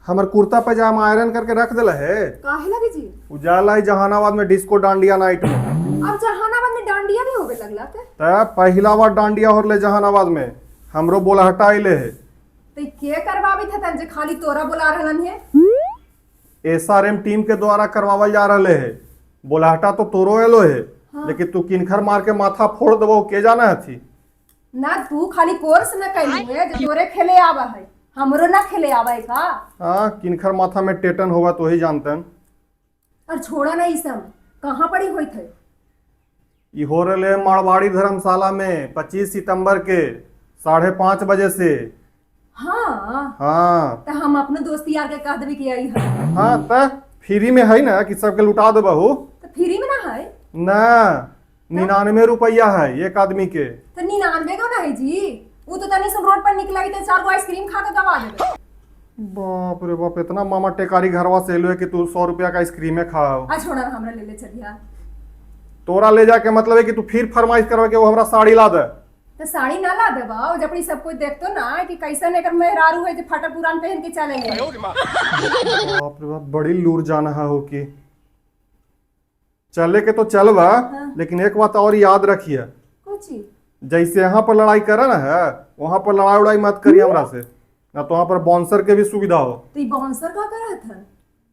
हमर कुर्ता पैजामा आयरन करके रख दिला है। काहे लगे जी? उजाला है जहानाबाद में डिस्को डांडिया नाइट में। अब जहानाबाद में डांडिया भी होवे लगला के? पहला बार डांडिया हो रहे जहानाबाद में, हमरो बोला हटाइले है। तो के करवावी था तन जे खाली तोरा बुला रहलन है? एसआरएम टीम के द्वारा करवावल जा रहे है। बोला हटा तो तोरो एलो है। हाँ। लेकिन तू किनखर मार के माथा फोड़ देबो के जाना हथी ना। तू खाली कोर्स न कैलू है जो तोरे खेले आवा है, हमरो ना खेले आवा है का? हाँ, किनखर माथा में टेटन होगा तो ही जानतन। और छोड़ा ना ई सब, कहाँ पड़ी हुई थे? ये हो रहे मारवाड़ी धर्मशाला में 25 सितंबर के 5:30 बजे से। हाँ हाँ तो हम अपने दोस्ती यार के कह देबे कि आई है। हाँ तो फ्री में है ना कि सबके लुटा देबहू। तो फ्री में ना है ना, 99 रुपया है एक आदमी के। तो 99 का ना है जी। वो तो तनी सब रोड पर निकला तो 4 गो आइसक्रीम खा के गवा देबे। बाप रे बाप, इतना मामा टेकारी घरवा से एलो है कि तू 100 रुपया का आइसक्रीम खाओ। आ छोड़ा ना, हमरा ले ले चलिया। तोरा ले जाके मतलब है कि तू फिर फरमाइश करवा के वो हमरा साड़ी ला दे। तो साड़ी ना ला देबा जब सब कोई देखतो ना कि कैसन एकर मेहरारू है जो फटा पुरान पहन के चलेंगे। बाप रे बाप, बड़ी लूर जाना है हो कि चले के तो चलवा। हाँ। लेकिन एक बात और याद रखिए, कुछ जैसे यहाँ पर लड़ाई करे ना है, वहाँ पर लड़ाई उड़ाई मत करिए हमरा से, ना तो वहाँ पर बाउंसर के भी सुविधा हो। तो ये बाउंसर का कर था?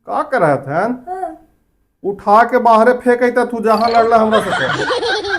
का कर रहा था? हाँ। उठा के बाहरे फेंक तू जहाँ लड़ला हमरा से।